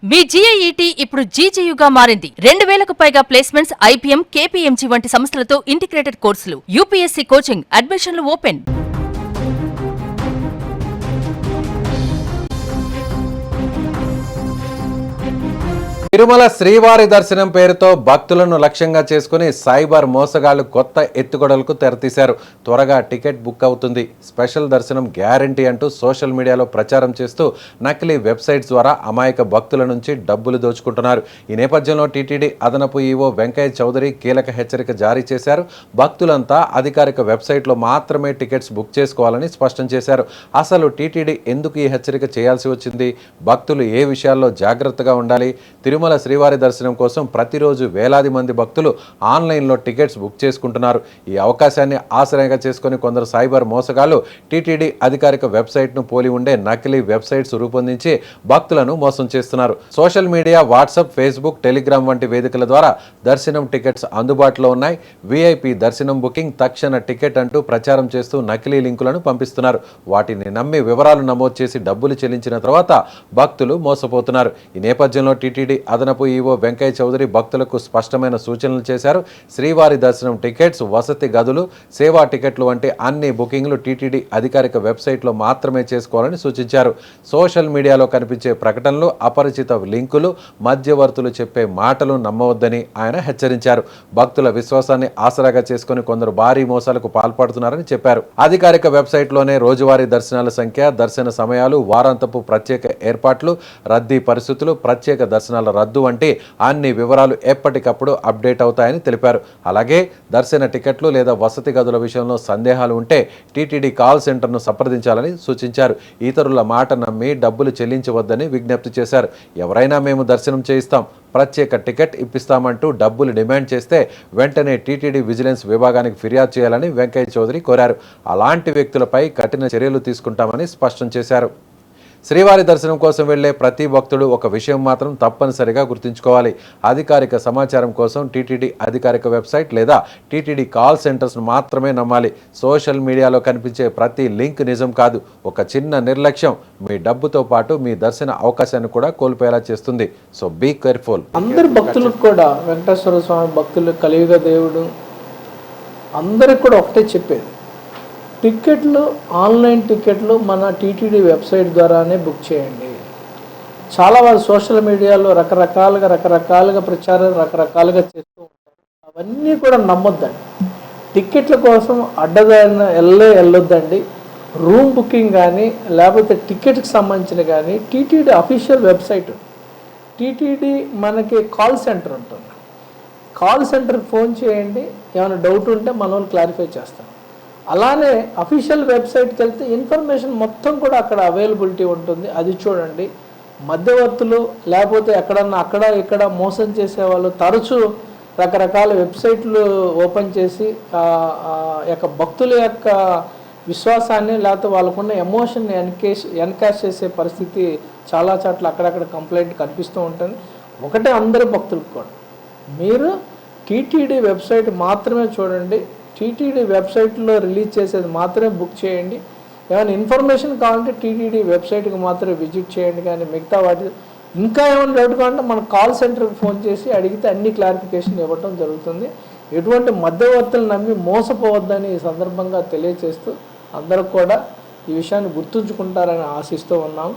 మీ జీఐఈటీ ఇప్పుడు జీజేయుగా మారింది. 2000కు పైగా ప్లేస్మెంట్స్, ఐపీఎం, కేపీఎంజీ వంటి సంస్థలతో ఇంటిగ్రేటెడ్ కోర్సులు. యూపీఎస్సీ కోచింగ్, అడ్మిషన్లు ఓపెన్. తిరుమల శ్రీవారి దర్శనం పేరుతో భక్తులను లక్ష్యంగా చేసుకుని సైబర్ మోసగాళ్లు కొత్త ఎత్తుగడలకు తెరతీశారు. త్వరగా టికెట్ బుక్ అవుతుంది, స్పెషల్ దర్శనం గ్యారంటీ అంటూ సోషల్ మీడియాలో ప్రచారం చేస్తూ నకిలీ వెబ్సైట్స్ ద్వారా అమాయక భక్తుల నుంచి డబ్బులు దోచుకుంటున్నారు. ఈ నేపథ్యంలో టీటీడీ అదనపు ఈవో వెంకయ్య చౌదరి కీలక హెచ్చరిక జారీ చేశారు. భక్తులంతా అధికారిక వెబ్సైట్లో మాత్రమే టికెట్స్ బుక్ చేసుకోవాలని స్పష్టం చేశారు. అసలు టీటీడీ ఎందుకు ఈ హెచ్చరిక చేయాల్సి వచ్చింది? భక్తులు ఏ విషయాల్లో జాగ్రత్తగా ఉండాలి? తిరుమల శ్రీవారి దర్శనం కోసం ప్రతిరోజు వేలాది మంది భక్తులు ఆన్లైన్లో టికెట్స్ బుక్ చేసుకుంటున్నారు. ఈ అవకాశాన్ని ఆశ్రయంగా చేసుకుని కొందరు సైబర్ మోసగాళ్లు టీటీడీ అధికారిక వెబ్సైట్ను పోలి ఉండే నకిలీ వెబ్సైట్స్ రూపొందించి భక్తులను మోసం చేస్తున్నారు. Social media, WhatsApp, Facebook, Telegram వంటి వేదికల ద్వారా దర్శనం టికెట్స్ అందుబాటులో ఉన్నాయి. వీఐపీ దర్శనం బుకింగ్, తక్షణ టికెట్ అంటూ ప్రచారం చేస్తూ నకిలీ లింకులను పంపిస్తున్నారు. వాటిని నమ్మి వివరాలు నమోదు చేసి డబ్బులు చెల్లించిన తర్వాత భక్తులు మోసపోతున్నారు. ఈ నేపథ్యంలో టీటీడీ అదనపు ఈవో వెంకయ్య చౌదరి భక్తులకు స్పష్టమైన సూచనలు చేశారు. శ్రీవారి దర్శనం టికెట్స్, వసతి గదులు, సేవా టికెట్లు వంటి అన్ని బుకింగ్లు టీటీడీ అధికారిక వెబ్సైట్లో మాత్రమే చేసుకోవాలని సూచించారు. సోషల్ మీడియాలో కనిపించే ప్రకటనలు, అపరిచిత లింకులు, మధ్యవర్తులు చెప్పే మాటలు నమ్మవద్దని ఆయన హెచ్చరించారు. భక్తుల విశ్వాసాన్ని ఆసరాగా చేసుకుని కొందరు భారీ మోసాలకు పాల్పడుతున్నారని చెప్పారు. అధికారిక వెబ్సైట్లోనే రోజువారీ దర్శనాల సంఖ్య, దర్శన సమయాలు, వారాంతపు ప్రత్యేక ఏర్పాట్లు, రద్దీ పరిస్థితులు, ప్రత్యేక దర్శనాల రద్దు వంటి అన్ని వివరాలు ఎప్పటికప్పుడు అప్డేట్ అవుతాయని తెలిపారు. అలాగే దర్శన టికెట్లు లేదా వసతి గదుల విషయంలో సందేహాలు ఉంటే టీటీడీ కాల్ సెంటర్ను సంప్రదించాలని సూచించారు. ఇతరుల మాట నమ్మి డబ్బులు చెల్లించవద్దని విజ్ఞప్తి చేశారు. ఎవరైనా మేము దర్శనం చేయిస్తాం, ప్రత్యేక టికెట్ ఇప్పిస్తామంటూ డబ్బులు డిమాండ్ చేస్తే వెంటనే టీటీడీ విజిలెన్స్ విభాగానికి ఫిర్యాదు చేయాలని వెంకయ్య చౌదరి కోరారు. అలాంటి వ్యక్తులపై కఠిన చర్యలు తీసుకుంటామని స్పష్టం చేశారు. శ్రీవారి దర్శనం కోసం వెళ్లే ప్రతి భక్తుడు ఒక విషయం మాత్రం తప్పనిసరిగా గుర్తుంచుకోవాలి. అధికారిక సమాచారం కోసం టీటీడీ అధికారిక వెబ్సైట్ లేదా టీటీడీ కాల్ సెంటర్స్ను మాత్రమే నమ్మాలి. సోషల్ మీడియాలో కనిపించే ప్రతి లింక్ నిజం కాదు. ఒక చిన్న నిర్లక్ష్యం మీ డబ్బుతో పాటు మీ దర్శన అవకాశాన్ని కూడా కోల్పోయేలా చేస్తుంది. So be careful. అందరు భక్తులకు కూడా, వెంకటేశ్వర స్వామి భక్తులు, కలియుగ దేవుడు అందరికి కూడా ఒకటే చెప్పేది, టికెట్లు, ఆన్లైన్ టికెట్లు మన టీటీడీ వెబ్సైట్ ద్వారానే బుక్ చేయండి. చాలా వాళ్ళు సోషల్ మీడియాలో రకరకాలుగా ప్రచారం రకరకాలుగా చేస్తూ ఉంటారు. అవన్నీ కూడా నమ్మొద్దండి. టికెట్ల కోసం అడ్డదారిన వెళ్ళొద్దండి. రూమ్ బుకింగ్ కానీ లేకపోతే టికెట్కి సంబంధించిన కానీ టీటీడీ అఫీషియల్ వెబ్సైట్, టీటీడీ మనకి కాల్ సెంటర్ ఉంటుంది. కాల్ సెంటర్కి ఫోన్ చేయండి, ఏమైనా డౌట్ ఉంటే మన వాళ్ళు క్లారిఫై చేస్తాం. అలానే అఫీషియల్ వెబ్సైట్కి వెళ్తే ఇన్ఫర్మేషన్ మొత్తం కూడా అక్కడ అవైలబిలిటీ ఉంటుంది. అది చూడండి. మధ్యవర్తులు లేకపోతే ఎక్కడన్నా ఇక్కడ మోసం చేసేవాళ్ళు తరచూ రకరకాల వెబ్సైట్లు ఓపెన్ చేసి భక్తుల యొక్క విశ్వాసాన్ని లేకపోతే వాళ్ళకున్న ఎమోషన్ని ఎన్కాష్ చేసే పరిస్థితి చాలా చోట్ల అక్కడక్కడ కంప్లైంట్ కనిపిస్తూ ఉంటుంది. ఒకటే అందరి భక్తులకు కూడా, మీరు టీటీడీ వెబ్సైట్ మాత్రమే చూడండి. టీటీడీ వెబ్సైట్లో రిలీజ్ చేసేది మాత్రమే బుక్ చేయండి. ఏమైనా ఇన్ఫర్మేషన్ కావాలంటే టీటీడీ వెబ్సైట్కి మాత్రమే విజిట్ చేయండి. కానీ మిగతా వాటి ఇంకా ఏమైనా డౌట్ కావాలంటే మన కాల్ సెంటర్కి ఫోన్ చేసి అడిగితే అన్ని క్లారిఫికేషన్ ఇవ్వడం జరుగుతుంది. ఎటువంటి మధ్యవర్తులు నమ్మి మోసపోవద్దని ఈ సందర్భంగా తెలియజేస్తూ అందరూ కూడా ఈ విషయాన్ని గుర్తుంచుకుంటారని ఆశిస్తూ ఉన్నాము.